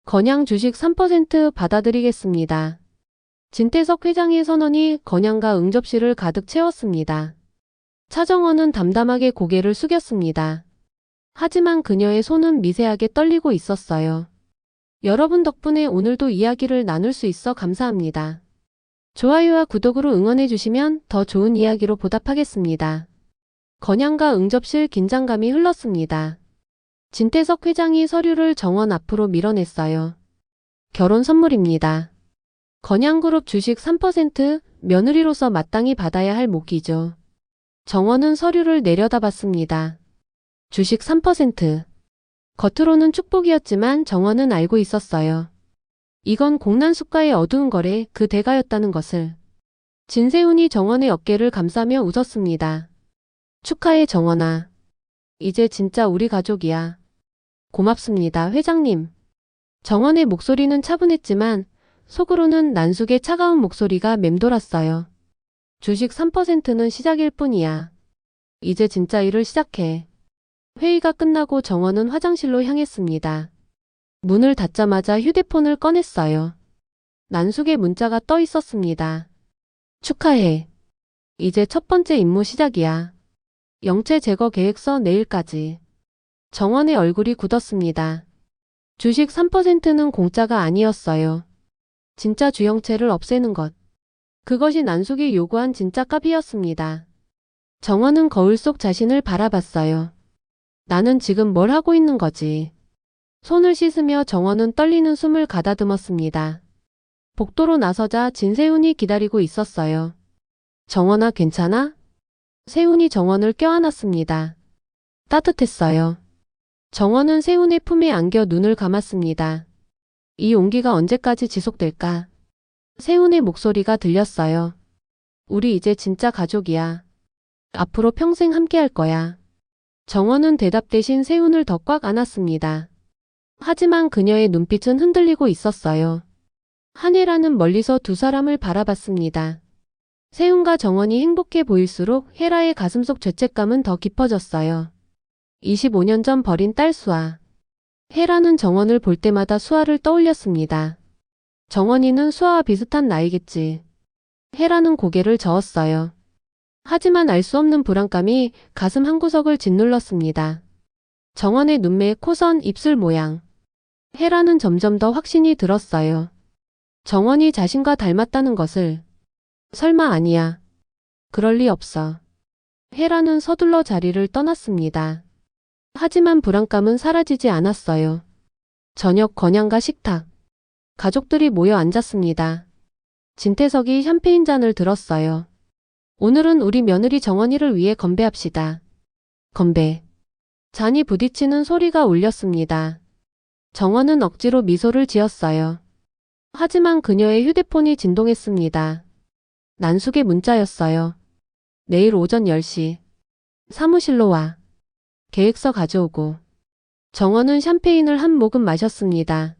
건양 주식 3% 받아들이겠습니다. 진태석 회장의 선언이 건양가 응접실을 가득 채웠습니다. 차정원은 담담하게 고개를 숙였습니다. 하지만 그녀의 손은 미세하게 떨리고 있었어요. 여러분 덕분에 오늘도 이야기를 나눌 수 있어 감사합니다. 좋아요와 구독으로 응원해주시면 더 좋은 이야기로 보답하겠습니다. 건양가 응접실 긴장감이 흘렀습니다. 진태석 회장이 서류를 정원 앞으로 밀어냈어요. 결혼 선물입니다. 건양그룹 주식 3% 며느리로서 마땅히 받아야 할 몫이죠. 정원은 서류를 내려다봤습니다. 주식 3%. 겉으로는 축복이었지만 정원은 알고 있었어요. 이건 공난숙과의 어두운 거래 그 대가였다는 것을. 진세훈이 정원의 어깨를 감싸며 웃었습니다. 축하해 정원아. 이제 진짜 우리 가족이야. 고맙습니다 회장님. 정원의 목소리는 차분했지만 속으로는 난숙의 차가운 목소리가 맴돌았어요. 주식 3%는 시작일 뿐이야. 이제 진짜 일을 시작해. 회의가 끝나고 정원은 화장실로 향했습니다. 문을 닫자마자 휴대폰을 꺼냈어요. 난숙의 문자가 떠 있었습니다. 축하해. 이제 첫 번째 임무 시작이야. 영체 제거 계획서 내일까지. 정원의 얼굴이 굳었습니다. 주식 3%는 공짜가 아니었어요. 진짜 주영체를 없애는 것. 그것이 난숙이 요구한 진짜 값이었습니다. 정원은 거울 속 자신을 바라봤어요. 나는 지금 뭘 하고 있는 거지? 손을 씻으며 정원은 떨리는 숨을 가다듬었습니다. 복도로 나서자 진세훈이 기다리고 있었어요. 정원아 괜찮아? 세훈이 정원을 껴안았습니다. 따뜻했어요. 정원은 세훈의 품에 안겨 눈을 감았습니다. 이 온기가 언제까지 지속될까? 세훈의 목소리가 들렸어요. 우리 이제 진짜 가족이야. 앞으로 평생 함께할 거야. 정원은 대답 대신 세훈을 더 꽉 안았습니다. 하지만 그녀의 눈빛은 흔들리고 있었어요. 한혜라는 멀리서 두 사람을 바라봤습니다. 세훈과 정원이 행복해 보일수록 혜라의 가슴속 죄책감은 더 깊어졌어요. 25년 전 버린 딸 수아. 혜라는 정원을 볼 때마다 수아를 떠올렸습니다. 정원이는 수아와 비슷한 나이겠지. 혜라는 고개를 저었어요. 하지만 알 수 없는 불안감이 가슴 한구석을 짓눌렀습니다. 정원의 눈매, 코선, 입술 모양. 혜라는 점점 더 확신이 들었어요. 정원이 자신과 닮았다는 것을. 설마 아니야. 그럴 리 없어. 혜라는 서둘러 자리를 떠났습니다. 하지만 불안감은 사라지지 않았어요. 저녁 건양가 식탁. 가족들이 모여 앉았습니다. 진태석이 샴페인 잔을 들었어요. 오늘은 우리 며느리 정원이를 위해 건배합시다. 건배. 잔이 부딪히는 소리가 울렸습니다. 정원은 억지로 미소를 지었어요. 하지만 그녀의 휴대폰이 진동했습니다. 난숙의 문자였어요. 내일 오전 10시. 사무실로 와. 계획서 가져오고. 정원은 샴페인을 한 모금 마셨습니다.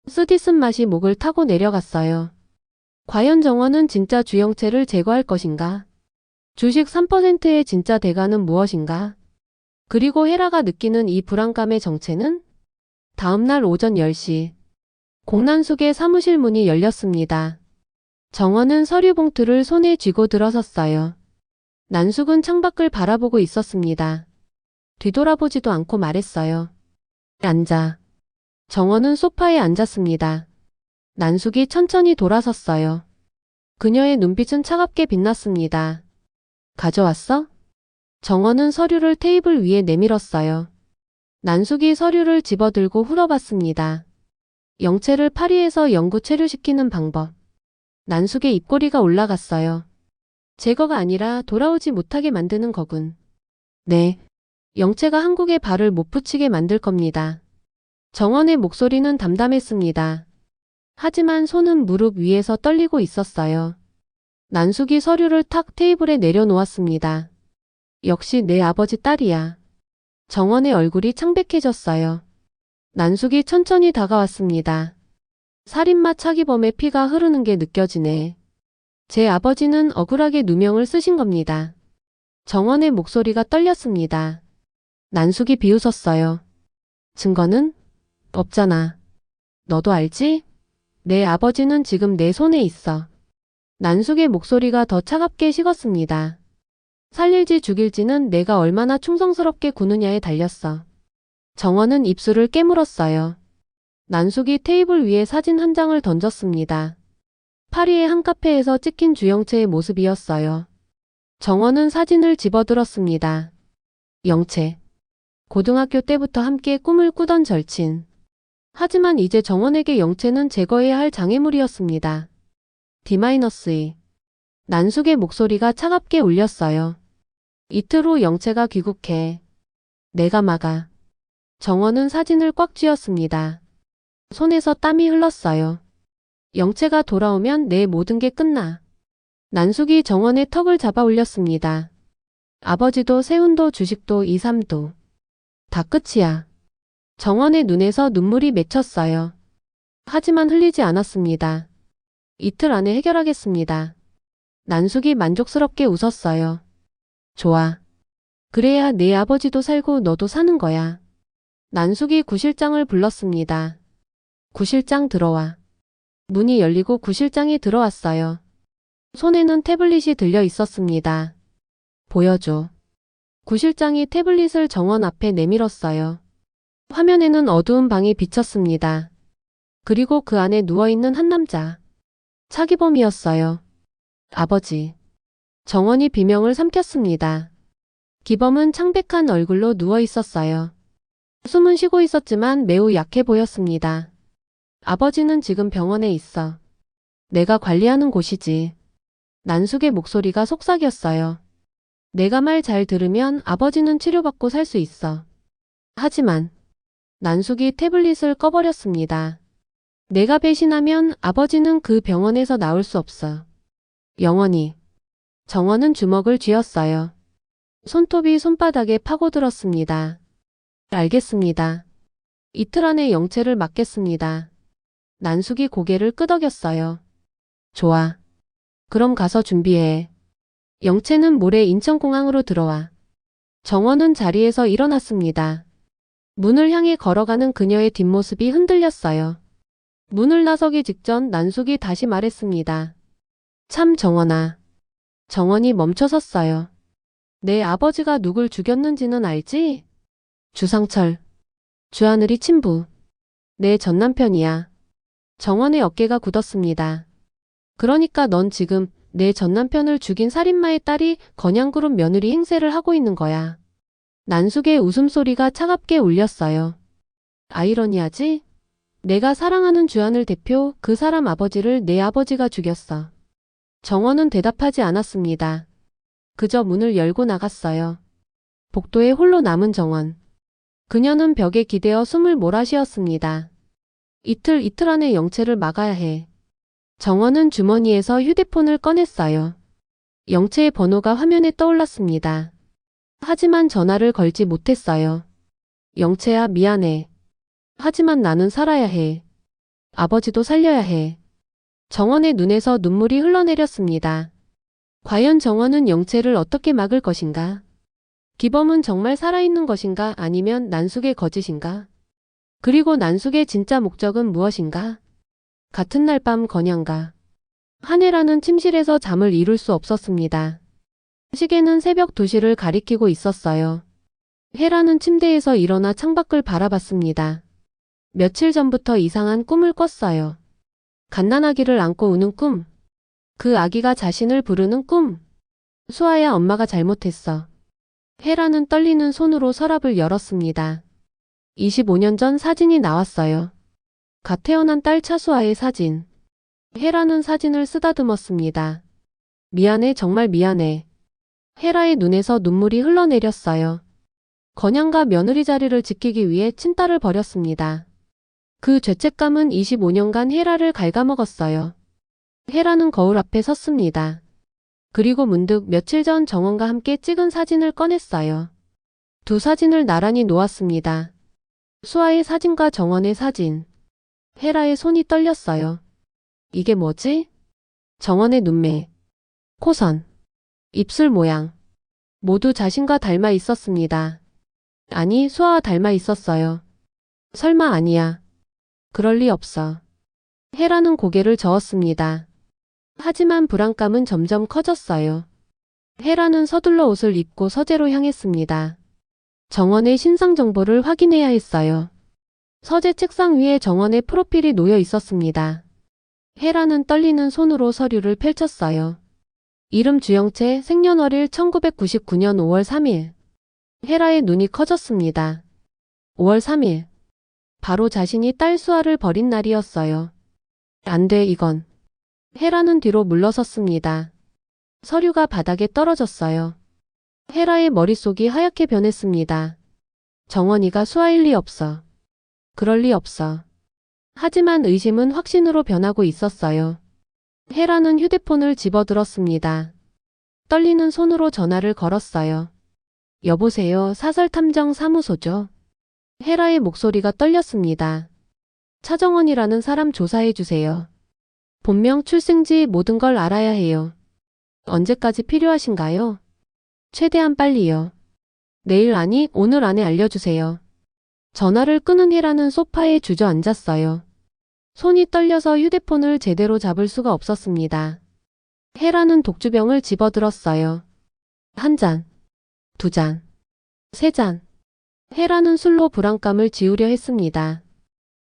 쓰디쓴 맛이 목을 타고 내려갔어요. 과연 정원은 진짜 주영체를 제거할 것인가? 주식 3%의 진짜 대가는 무엇인가? 그리고 혜라가 느끼는 이 불안감의 정체는? 다음날 오전 10시. 공난숙의 사무실 문이 열렸습니다. 정원은 서류 봉투를 손에 쥐고 들어섰어요. 난숙은 창밖을 바라보고 있었습니다. 뒤돌아보지도 않고 말했어요. 앉아. 정원은 소파에 앉았습니다. 난숙이 천천히 돌아섰어요. 그녀의 눈빛은 차갑게 빛났습니다. 가져왔어? 정원은 서류를 테이블 위에 내밀었어요. 난숙이 서류를 집어들고 훑어봤습니다. 영체를 파리에서 영구 체류시키는 방법. 난숙의 입꼬리가 올라갔어요. 제거가 아니라 돌아오지 못하게 만드는 거군. 네. 영체가 한국에 발을 못 붙이게 만들 겁니다. 정원의 목소리는 담담했습니다. 하지만 손은 무릎 위에서 떨리고 있었어요. 난숙이 서류를 탁 테이블에 내려놓았습니다. 역시 내 아버지 딸이야. 정원의 얼굴이 창백해졌어요. 난숙이 천천히 다가왔습니다. 살인마 차기범의 피가 흐르는 게 느껴지네. 제 아버지는 억울하게 누명을 쓰신 겁니다. 정원의 목소리가 떨렸습니다. 난숙이 비웃었어요. 증거는? 없잖아. 너도 알지? 내 아버지는 지금 내 손에 있어. 난숙의 목소리가 더 차갑게 식었습니다. 살릴지 죽일지는 내가 얼마나 충성스럽게 구느냐에 달렸어. 정원은 입술을 깨물었어요. 난숙이 테이블 위에 사진 한 장을 던졌습니다. 파리의 한 카페에서 찍힌 주영채의 모습이었어요. 정원은 사진을 집어들었습니다. 영채. 고등학교 때부터 함께 꿈을 꾸던 절친. 하지만 이제 정원에게 영채는 제거해야 할 장애물이었습니다. D-2. 난숙의 목소리가 차갑게 울렸어요. 이틀 후 영채가 귀국해. 내가 막아. 정원은 사진을 꽉 쥐었습니다. 손에서 땀이 흘렀어요. 영채가 돌아오면 내 모든 게 끝나. 난숙이 정원의 턱을 잡아 올렸습니다. 아버지도 세운도 주식도 이삼도. 다 끝이야. 정원의 눈에서 눈물이 맺혔어요. 하지만 흘리지 않았습니다. 이틀 안에 해결하겠습니다. 난숙이 만족스럽게 웃었어요. 좋아. 그래야 내 아버지도 살고 너도 사는 거야. 난숙이 구실장을 불렀습니다. 구실장 들어와. 문이 열리고 구실장이 들어왔어요. 손에는 태블릿이 들려 있었습니다. 보여줘. 구실장이 태블릿을 정원 앞에 내밀었어요. 화면에는 어두운 방이 비쳤습니다. 그리고 그 안에 누워있는 한 남자. 차기범이었어요. 아버지. 정원이 비명을 삼켰습니다. 기범은 창백한 얼굴로 누워 있었어요. 숨은 쉬고 있었지만 매우 약해 보였습니다. 아버지는 지금 병원에 있어. 내가 관리하는 곳이지. 난숙의 목소리가 속삭였어요. 내가 말 잘 들으면 아버지는 치료받고 살 수 있어. 하지만 난숙이 태블릿을 꺼버렸습니다. 내가 배신하면 아버지는 그 병원에서 나올 수 없어. 영원히. 정원은 주먹을 쥐었어요. 손톱이 손바닥에 파고들었습니다. 알겠습니다. 이틀 안에 영채를 맡겠습니다. 난숙이 고개를 끄덕였어요. 좋아. 그럼 가서 준비해. 영채는 모레 인천공항으로 들어와. 정원은 자리에서 일어났습니다. 문을 향해 걸어가는 그녀의 뒷모습이 흔들렸어요. 문을 나서기 직전 난숙이 다시 말했습니다. 참 정원아. 정원이 멈춰섰어요. 내 아버지가 누굴 죽였는지는 알지? 주상철. 주하늘이 친부. 내 전남편이야. 정원의 어깨가 굳었습니다. 그러니까 넌 지금 내 전남편을 죽인 살인마의 딸이 건양그룹 며느리 행세를 하고 있는 거야. 난숙의 웃음소리가 차갑게 울렸어요. 아이러니하지? 내가 사랑하는 주하늘 대표 그 사람 아버지를 내 아버지가 죽였어. 정원은 대답하지 않았습니다. 그저 문을 열고 나갔어요. 복도에 홀로 남은 정원. 그녀는 벽에 기대어 숨을 몰아쉬었습니다. 이틀 안에 영채를 막아야 해. 정원은 주머니에서 휴대폰을 꺼냈어요. 영채의 번호가 화면에 떠올랐습니다. 하지만 전화를 걸지 못했어요. 영채야, 미안해. 하지만 나는 살아야 해. 아버지도 살려야 해. 정원의 눈에서 눈물이 흘러내렸습니다. 과연 정원은 영채를 어떻게 막을 것인가? 기범은 정말 살아있는 것인가 아니면 난숙의 거짓인가? 그리고 난숙의 진짜 목적은 무엇인가? 같은 날 밤 건양가. 한혜라는 침실에서 잠을 이룰 수 없었습니다. 시계는 새벽 2시를 가리키고 있었어요. 혜라는 침대에서 일어나 창밖을 바라봤습니다. 며칠 전부터 이상한 꿈을 꿨어요. 갓난아기를 안고 우는 꿈. 그 아기가 자신을 부르는 꿈. 수아야, 엄마가 잘못했어. 혜라는 떨리는 손으로 서랍을 열었습니다. 25년 전 사진이 나왔어요. 갓 태어난 딸 차수아의 사진. 혜라는 사진을 쓰다듬었습니다. 미안해, 정말 미안해. 혜라의 눈에서 눈물이 흘러내렸어요. 건양가 며느리 자리를 지키기 위해 친딸을 버렸습니다. 그 죄책감은 25년간 혜라를 갉아먹었어요. 혜라는 거울 앞에 섰습니다. 그리고 문득 며칠 전 정원과 함께 찍은 사진을 꺼냈어요. 두 사진을 나란히 놓았습니다. 수아의 사진과 정원의 사진. 혜라의 손이 떨렸어요. 이게 뭐지? 정원의 눈매, 코선, 입술 모양. 모두 자신과 닮아 있었습니다. 아니, 수아와 닮아 있었어요. 설마 아니야. 그럴 리 없어. 헤라는 고개를 저었습니다. 하지만 불안감은 점점 커졌어요. 헤라는 서둘러 옷을 입고 서재로 향했습니다. 정원의 신상 정보를 확인해야 했어요. 서재 책상 위에 정원의 프로필이 놓여 있었습니다. 헤라는 떨리는 손으로 서류를 펼쳤어요. 이름 주영채, 생년월일 1999년 5월 3일. 헤라의 눈이 커졌습니다. 5월 3일. 바로 자신이 딸 수아를 버린 날이었어요. 안 돼, 이건. 헤라는 뒤로 물러섰습니다. 서류가 바닥에 떨어졌어요. 헤라의 머릿속이 하얗게 변했습니다. 정원이가 수아일 리 없어. 그럴 리 없어. 하지만 의심은 확신으로 변하고 있었어요. 헤라는 휴대폰을 집어들었습니다. 떨리는 손으로 전화를 걸었어요. 여보세요, 사설탐정사무소죠? 헤라의 목소리가 떨렸습니다. 차정원이라는 사람 조사해주세요. 본명, 출생지 모든 걸 알아야 해요. 언제까지 필요하신가요? 최대한 빨리요. 내일 아니 오늘 안에 알려주세요. 전화를 끊은 헤라는 소파에 주저앉았어요. 손이 떨려서 휴대폰을 제대로 잡을 수가 없었습니다. 헤라는 독주병을 집어들었어요. 한 잔, 두 잔, 세 잔. 헤라는 술로 불안감을 지우려 했습니다.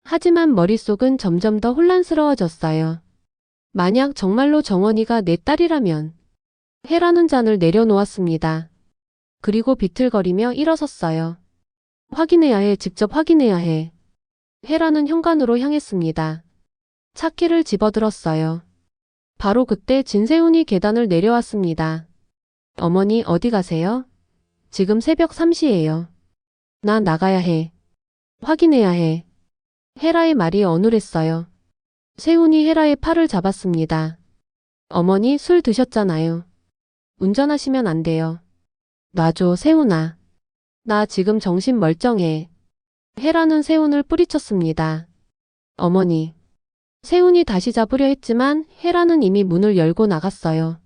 하지만 머릿속은 점점 더 혼란스러워졌어요. 만약 정말로 정원이가 내 딸이라면. 헤라는 잔을 내려놓았습니다. 그리고 비틀거리며 일어섰어요. 확인해야 해, 직접 확인해야 해. 헤라는 현관으로 향했습니다. 차키를 집어들었어요. 바로 그때 진세훈이 계단을 내려왔습니다. 어머니 어디 가세요? 지금 새벽 3시예요. 나 나가야 해. 확인해야 해. 헤라의 말이 어눌했어요. 세훈이 헤라의 팔을 잡았습니다. 어머니 술 드셨잖아요. 운전하시면 안 돼요. 놔줘, 세훈아. 나 지금 정신 멀쩡해. 헤라는 세훈을 뿌리쳤습니다. 어머니. 세훈이 다시 잡으려 했지만 헤라는 이미 문을 열고 나갔어요.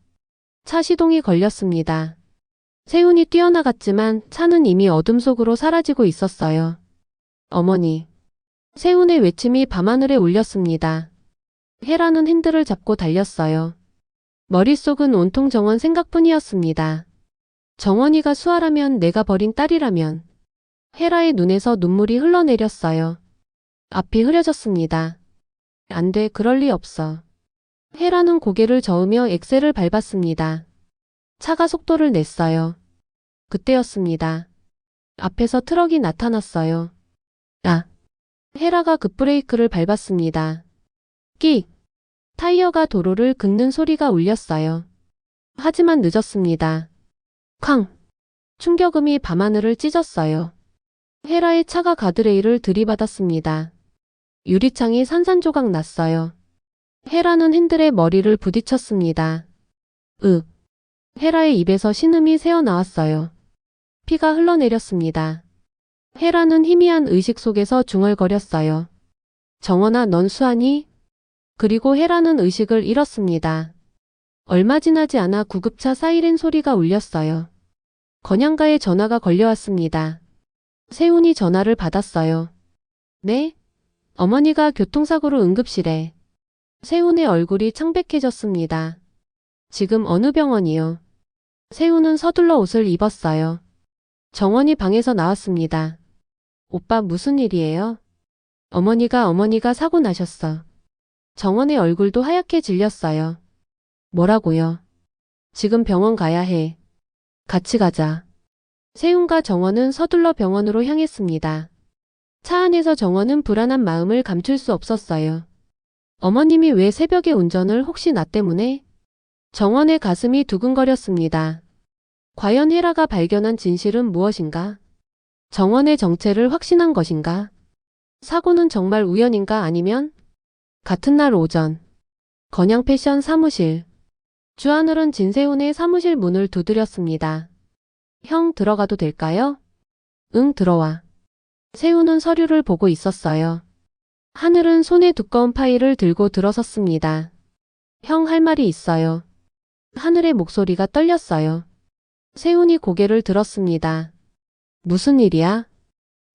차 시동이 걸렸습니다. 세훈이 뛰어나갔지만 차는 이미 어둠 속으로 사라지고 있었어요. 어머니. 세훈의 외침이 밤하늘에 울렸습니다. 헤라는 핸들을 잡고 달렸어요. 머릿속은 온통 정원 생각뿐이었습니다. 정원이가 수아라면, 내가 버린 딸이라면. 헤라의 눈에서 눈물이 흘러내렸어요. 앞이 흐려졌습니다. 안 돼, 그럴 리 없어. 헤라는 고개를 저으며 엑셀을 밟았습니다. 차가 속도를 냈어요. 그때였습니다. 앞에서 트럭이 나타났어요. 아! 헤라가 급브레이크를 밟았습니다. 끽! 타이어가 도로를 긁는 소리가 울렸어요. 하지만 늦었습니다. 쾅! 충격음이 밤하늘을 찢었어요. 헤라의 차가 가드레일을 들이받았습니다. 유리창이 산산조각 났어요. 헤라는 핸들에 머리를 부딪혔습니다. 헤라의 입에서 신음이 새어나왔어요. 피가 흘러내렸습니다. 헤라는 희미한 의식 속에서 중얼거렸어요. 정원아, 넌 수아니? 그리고 헤라는 의식을 잃었습니다. 얼마 지나지 않아 구급차 사이렌 소리가 울렸어요. 건양가에 전화가 걸려왔습니다. 세훈이 전화를 받았어요. 네? 어머니가 교통사고로 응급실에. 세훈의 얼굴이 창백해졌습니다. 지금 어느 병원이요? 세훈은 서둘러 옷을 입었어요. 정원이 방에서 나왔습니다. 오빠 무슨 일이에요? 어머니가 사고 나셨어. 정원의 얼굴도 하얗게 질렸어요. 뭐라고요? 지금 병원 가야 해. 같이 가자. 세훈과 정원은 서둘러 병원으로 향했습니다. 차 안에서 정원은 불안한 마음을 감출 수 없었어요. 어머님이 왜 새벽에 운전을, 혹시 나 때문에? 정원의 가슴이 두근거렸습니다. 과연 헤라가 발견한 진실은 무엇인가? 정원의 정체를 확신한 것인가? 사고는 정말 우연인가, 아니면? 같은 날 오전 건양 패션 사무실. 주하늘은 진세훈의 사무실 문을 두드렸습니다. 형, 들어가도 될까요? 응, 들어와. 세훈은 서류를 보고 있었어요. 하늘은 손에 두꺼운 파일을 들고 들어섰습니다. 형, 할 말이 있어요. 하늘의 목소리가 떨렸어요. 세훈이 고개를 들었습니다. 무슨 일이야?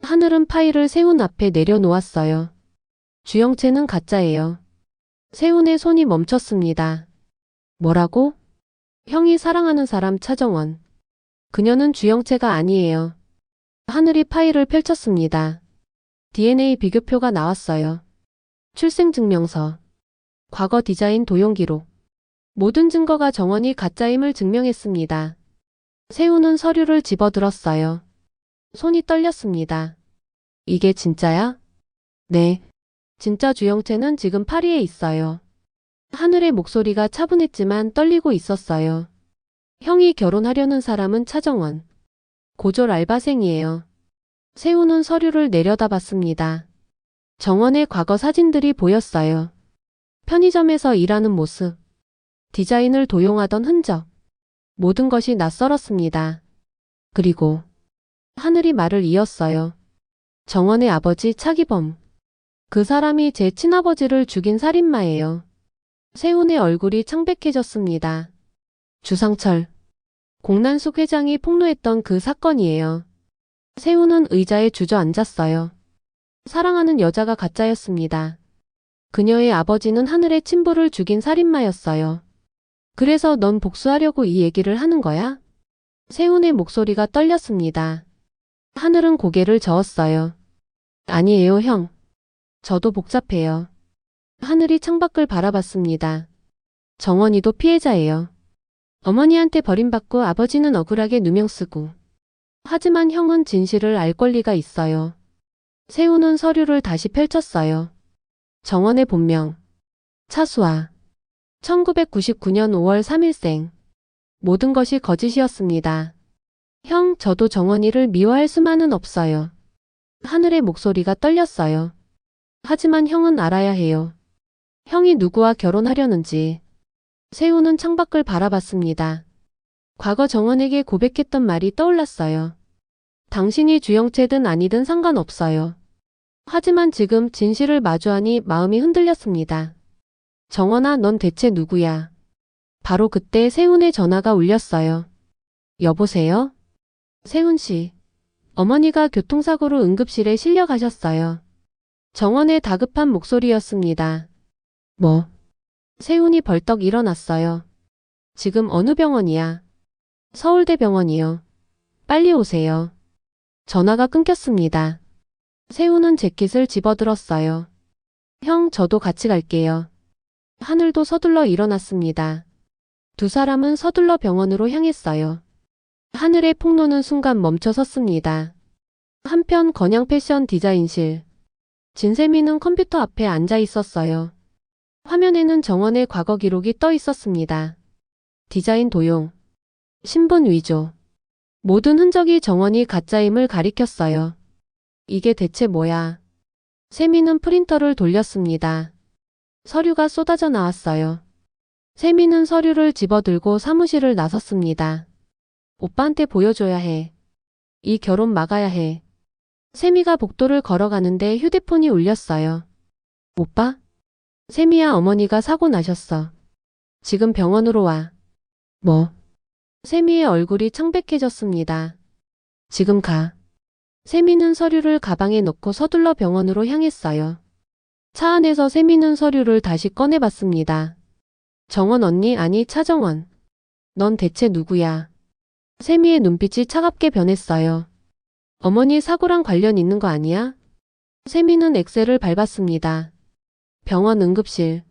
하늘은 파일을 세훈 앞에 내려놓았어요. 주영채는 가짜예요. 세훈의 손이 멈췄습니다. 뭐라고? 형이 사랑하는 사람 차정원. 그녀는 주영채가 아니에요. 하늘이 파일을 펼쳤습니다. DNA 비교표가 나왔어요. 출생증명서, 과거 디자인 도용 기록. 모든 증거가 정원이 가짜임을 증명했습니다. 세훈은 서류를 집어들었어요. 손이 떨렸습니다. 이게 진짜야? 네. 진짜 주영채는 지금 파리에 있어요. 하늘의 목소리가 차분했지만 떨리고 있었어요. 형이 결혼하려는 사람은 차정원. 고졸 알바생이에요. 세훈은 서류를 내려다봤습니다. 정원의 과거 사진들이 보였어요. 편의점에서 일하는 모습, 디자인을 도용하던 흔적, 모든 것이 낯설었습니다. 그리고 하늘이 말을 이었어요. 정원의 아버지 차기범. 그 사람이 제 친아버지를 죽인 살인마예요. 세훈의 얼굴이 창백해졌습니다. 주상철. 공난숙 회장이 폭로했던 그 사건이에요. 세훈은 의자에 주저앉았어요. 사랑하는 여자가 가짜였습니다. 그녀의 아버지는 하늘의 친부를 죽인 살인마였어요. 그래서 넌 복수하려고 이 얘기를 하는 거야? 세훈의 목소리가 떨렸습니다. 하늘은 고개를 저었어요. 아니에요, 형. 저도 복잡해요. 하늘이 창밖을 바라봤습니다. 정원이도 피해자예요. 어머니한테 버림받고 아버지는 억울하게 누명 쓰고. 하지만 형은 진실을 알 권리가 있어요. 세훈은 서류를 다시 펼쳤어요. 정원의 본명. 차수아. 1999년 5월 3일생. 모든 것이 거짓이었습니다. 형, 저도 정원이를 미워할 수만은 없어요. 하늘의 목소리가 떨렸어요. 하지만 형은 알아야 해요. 형이 누구와 결혼하려는지. 세훈은 창밖을 바라봤습니다. 과거 정원에게 고백했던 말이 떠올랐어요. 당신이 주영채든 아니든 상관없어요. 하지만 지금 진실을 마주하니 마음이 흔들렸습니다. 정원아, 넌 대체 누구야? 바로 그때 세훈의 전화가 울렸어요. 여보세요? 세훈 씨. 어머니가 교통사고로 응급실에 실려 가셨어요. 정원의 다급한 목소리였습니다. 뭐? 세훈이 벌떡 일어났어요. 지금 어느 병원이야? 서울대병원이요. 빨리 오세요. 전화가 끊겼습니다. 세훈은 재킷을 집어들었어요. 형, 저도 같이 갈게요. 하늘도 서둘러 일어났습니다. 두 사람은 서둘러 병원으로 향했어요. 하늘의 폭로는 순간 멈춰섰습니다. 한편 건양 패션 디자인실. 진세미는 컴퓨터 앞에 앉아 있었어요. 화면에는 정원의 과거 기록이 떠 있었습니다. 디자인 도용, 신분 위조. 모든 흔적이 정원이 가짜임을 가리켰어요. 이게 대체 뭐야? 세미는 프린터를 돌렸습니다. 서류가 쏟아져 나왔어요. 세미는 서류를 집어들고 사무실을 나섰습니다. 오빠한테 보여줘야 해. 이 결혼 막아야 해. 세미가 복도를 걸어가는데 휴대폰이 울렸어요. 오빠? 세미야, 어머니가 사고 나셨어. 지금 병원으로 와. 뭐? 세미의 얼굴이 창백해졌습니다. 지금 가. 세미는 서류를 가방에 넣고 서둘러 병원으로 향했어요. 차 안에서 세미는 서류를 다시 꺼내봤습니다. 정원 언니, 아니 차정원. 넌 대체 누구야? 세미의 눈빛이 차갑게 변했어요. 어머니 사고랑 관련 있는 거 아니야? 세미는 엑셀을 밟았습니다. 병원 응급실.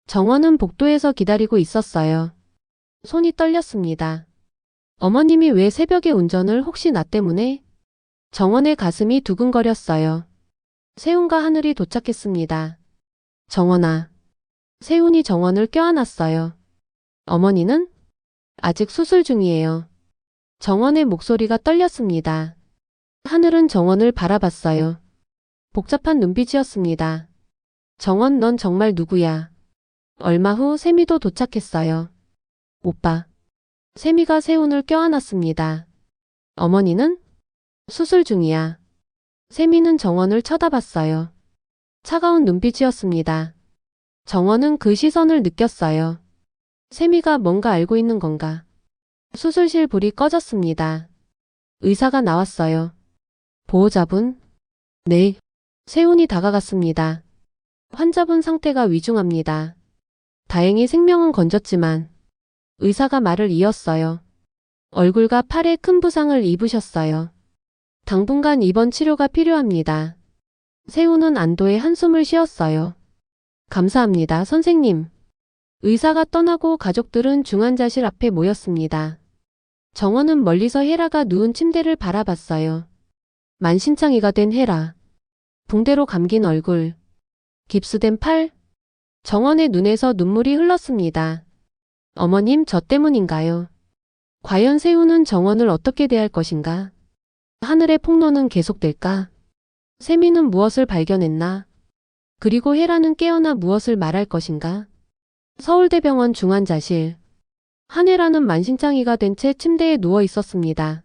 정원은 복도에서 기다리고 있었어요. 손이 떨렸습니다. 어머님이 왜 새벽에 운전을, 혹시 나 때문에? 정원의 가슴이 두근거렸어요. 세훈과 하늘이 도착했습니다. 정원아. 세훈이 정원을 껴안았어요. 어머니는? 아직 수술 중이에요. 정원의 목소리가 떨렸습니다. 하늘은 정원을 바라봤어요. 복잡한 눈빛이었습니다. 정원, 넌 정말 누구야? 얼마 후 세미도 도착했어요. 오빠. 세미가 세훈을 껴안았습니다. 어머니는? 수술 중이야. 세미는 정원을 쳐다봤어요. 차가운 눈빛이었습니다. 정원은 그 시선을 느꼈어요. 세미가 뭔가 알고 있는 건가? 수술실 불이 꺼졌습니다. 의사가 나왔어요. 보호자분? 네. 세훈이 다가갔습니다. 환자분 상태가 위중합니다. 다행히 생명은 건졌지만 의사가 말을 이었어요. 얼굴과 팔에 큰 부상을 입으셨어요. 당분간 입원 치료가 필요합니다. 세우는 안도의 한숨을 쉬었어요. 감사합니다, 선생님. 의사가 떠나고 가족들은 중환자실 앞에 모였습니다. 정원은 멀리서 헤라가 누운 침대를 바라봤어요. 만신창이가 된 헤라. 붕대로 감긴 얼굴. 깁스된 팔. 정원의 눈에서 눈물이 흘렀습니다. 어머님, 저 때문인가요? 과연 세우는 정원을 어떻게 대할 것인가? 하늘의 폭로는 계속될까? 세미는 무엇을 발견했나? 그리고 헤라는 깨어나 무엇을 말할 것인가? 서울대병원 중환자실. 한혜라는 만신창이가 된 채 침대에 누워 있었습니다.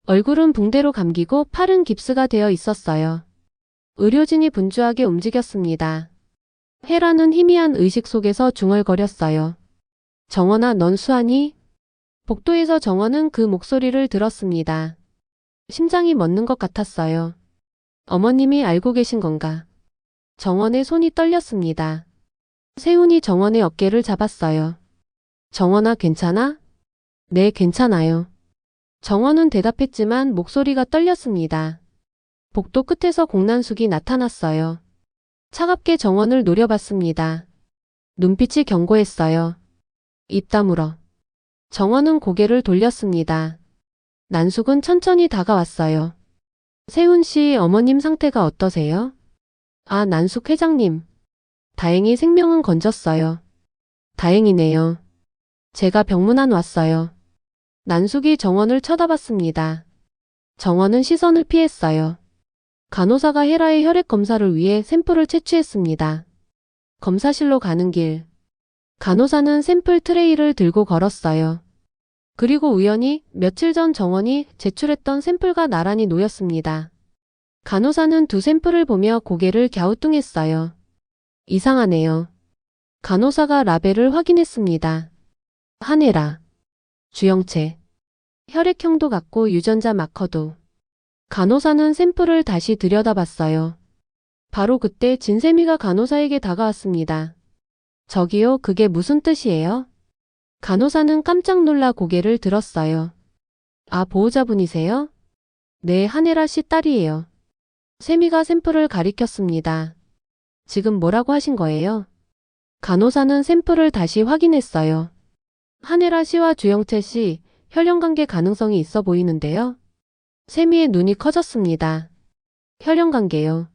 얼굴은 붕대로 감기고 팔은 깁스가 되어 있었어요. 의료진이 분주하게 움직였습니다. 헤라는 희미한 의식 속에서 중얼거렸어요. 정원아, 넌 수하니? 복도에서 정원은 그 목소리를 들었습니다. 심장이 멎는 것 같았어요. 어머님이 알고 계신 건가? 정원의 손이 떨렸습니다. 세훈이 정원의 어깨를 잡았어요. 정원아, 괜찮아? 네, 괜찮아요. 정원은 대답했지만 목소리가 떨렸습니다. 복도 끝에서 공난숙이 나타났어요. 차갑게 정원을 노려봤습니다. 눈빛이 견고했어요. 입 다물어. 정원은 고개를 돌렸습니다. 난숙은 천천히 다가왔어요. 세훈 씨, 어머님 상태가 어떠세요? 아, 난숙 회장님. 다행히 생명은 건졌어요. 다행이네요. 제가 병문안 왔어요. 난숙이 정원을 쳐다봤습니다. 정원은 시선을 피했어요. 간호사가 헤라의 혈액 검사를 위해 샘플을 채취했습니다. 검사실로 가는 길. 간호사는 샘플 트레이를 들고 걸었어요. 그리고 우연히 며칠 전 정원이 제출했던 샘플과 나란히 놓였습니다. 간호사는 두 샘플을 보며 고개를 갸우뚱했어요. 이상하네요. 간호사가 라벨을 확인했습니다. 한혜라. 주영채. 혈액형도 같고 유전자 마커도. 간호사는 샘플을 다시 들여다봤어요. 바로 그때 진세미가 간호사에게 다가왔습니다. 저기요, 그게 무슨 뜻이에요? 간호사는 깜짝 놀라 고개를 들었어요. 아, 보호자분이세요? 네, 한혜라 씨 딸이에요. 세미가 샘플을 가리켰습니다. 지금 뭐라고 하신 거예요? 간호사는 샘플을 다시 확인했어요. 한혜라 씨와 주영채 씨, 혈연관계 가능성이 있어 보이는데요? 세미의 눈이 커졌습니다. 혈연관계요.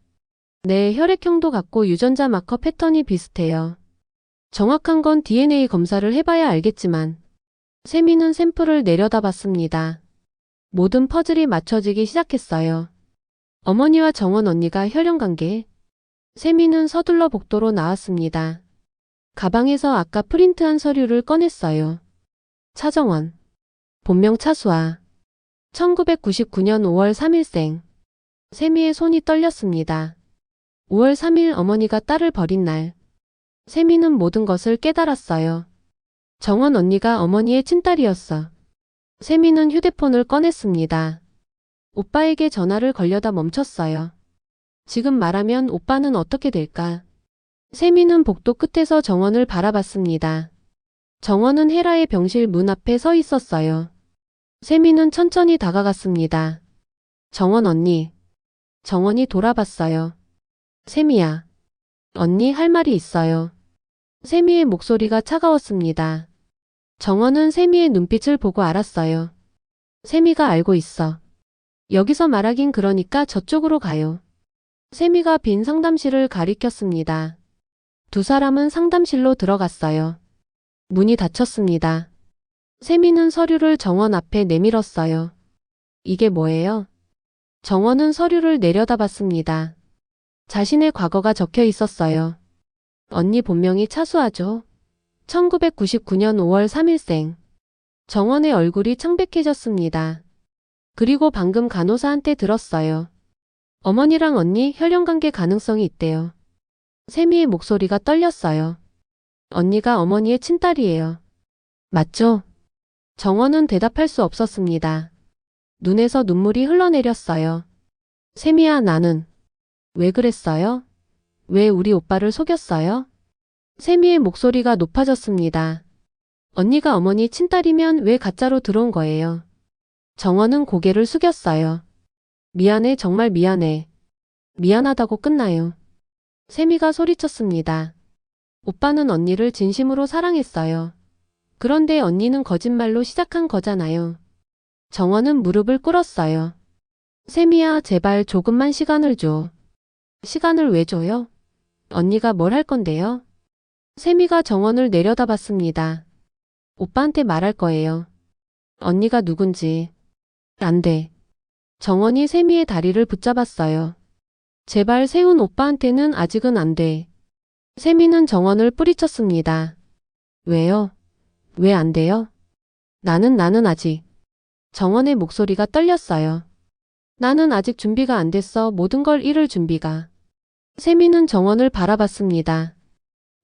네, 혈액형도 같고 유전자 마커 패턴이 비슷해요. 정확한 건 DNA 검사를 해봐야 알겠지만 세미는 샘플을 내려다봤습니다. 모든 퍼즐이 맞춰지기 시작했어요. 어머니와 정원 언니가 혈연관계. 세미는 서둘러 복도로 나왔습니다. 가방에서 아까 프린트한 서류를 꺼냈어요. 차정원. 본명 차수아. 1999년 5월 3일생. 세미의 손이 떨렸습니다. 5월 3일 어머니가 딸을 버린 날. 세미는 모든 것을 깨달았어요. 정원 언니가 어머니의 친딸이었어. 세미는 휴대폰을 꺼냈습니다. 오빠에게 전화를 걸려다 멈췄어요. 지금 말하면 오빠는 어떻게 될까? 세미는 복도 끝에서 정원을 바라봤습니다. 정원은 헤라의 병실 문 앞에 서 있었어요. 세미는 천천히 다가갔습니다. 정원 언니. 정원이 돌아봤어요. 세미야. 언니, 할 말이 있어요. 세미의 목소리가 차가웠습니다. 정원은 세미의 눈빛을 보고 알았어요. 세미가 알고 있어. 여기서 말하긴 그러니까 저쪽으로 가요. 세미가 빈 상담실을 가리켰습니다. 두 사람은 상담실로 들어갔어요. 문이 닫혔습니다. 세미는 서류를 정원 앞에 내밀었어요. 이게 뭐예요? 정원은 서류를 내려다봤습니다. 자신의 과거가 적혀 있었어요. 언니 본명이 차수아죠. 1999년 5월 3일생. 정원의 얼굴이 창백해졌습니다. 그리고 방금 간호사한테 들었어요. 어머니랑 언니 혈연관계 가능성이 있대요. 세미의 목소리가 떨렸어요. 언니가 어머니의 친딸이에요. 맞죠? 정원은 대답할 수 없었습니다. 눈에서 눈물이 흘러내렸어요. 세미야, 나는. 왜 그랬어요? 왜 우리 오빠를 속였어요? 세미의 목소리가 높아졌습니다. 언니가 어머니 친딸이면 왜 가짜로 들어온 거예요? 정원은 고개를 숙였어요. 미안해, 정말 미안해. 미안하다고 끝나요. 세미가 소리쳤습니다. 오빠는 언니를 진심으로 사랑했어요. 그런데 언니는 거짓말로 시작한 거잖아요. 정원은 무릎을 꿇었어요. 세미야, 제발 조금만 시간을 줘. 시간을 왜 줘요? 언니가 뭘 할 건데요? 세미가 정원을 내려다봤습니다. 오빠한테 말할 거예요. 언니가 누군지. 안 돼. 정원이 세미의 다리를 붙잡았어요. 제발 세훈 오빠한테는 아직은 안 돼. 세미는 정원을 뿌리쳤습니다. 왜요? 왜 안 돼요? 나는 아직. 정원의 목소리가 떨렸어요. 나는 아직 준비가 안 됐어. 모든 걸 잃을 준비가. 세미는 정원을 바라봤습니다.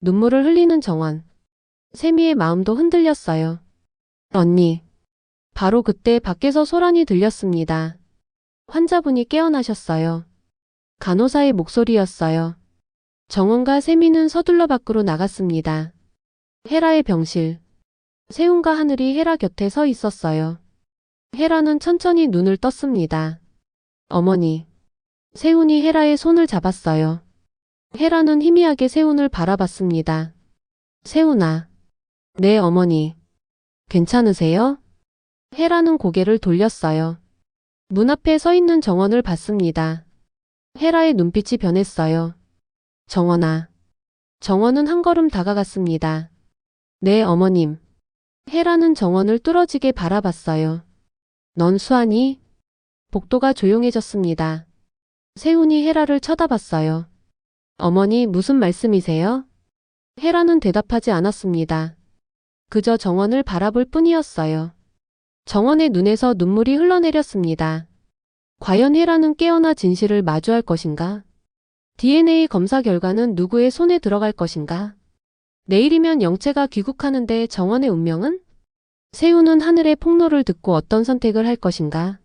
눈물을 흘리는 정원. 세미의 마음도 흔들렸어요. 언니. 바로 그때 밖에서 소란이 들렸습니다. 환자분이 깨어나셨어요. 간호사의 목소리였어요. 정원과 세미는 서둘러 밖으로 나갔습니다. 헤라의 병실. 세훈과 하늘이 헤라 곁에 서 있었어요. 헤라는 천천히 눈을 떴습니다. 어머니. 세훈이 헤라의 손을 잡았어요. 헤라는 희미하게 세훈을 바라봤습니다. 세훈아. 네, 어머니. 괜찮으세요? 헤라는 고개를 돌렸어요. 문 앞에 서 있는 정원을 봤습니다. 헤라의 눈빛이 변했어요. 정원아. 정원은 한 걸음 다가갔습니다. 네, 어머님. 헤라는 정원을 뚫어지게 바라봤어요. 넌 수아니? 복도가 조용해졌습니다. 세훈이 헤라를 쳐다봤어요. 어머니, 무슨 말씀이세요? 헤라는 대답하지 않았습니다. 그저 정원을 바라볼 뿐이었어요. 정원의 눈에서 눈물이 흘러내렸습니다. 과연 헤라는 깨어나 진실을 마주할 것인가? DNA 검사 결과는 누구의 손에 들어갈 것인가? 내일이면 영채가 귀국하는데 정원의 운명은? 세훈은 하늘의 폭로를 듣고 어떤 선택을 할 것인가?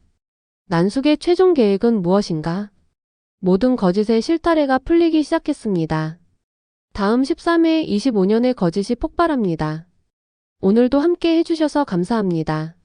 난숙의 최종 계획은 무엇인가? 모든 거짓의 실타래가 풀리기 시작했습니다. 다음 13회 25년의 거짓이 폭발합니다. 오늘도 함께 해주셔서 감사합니다.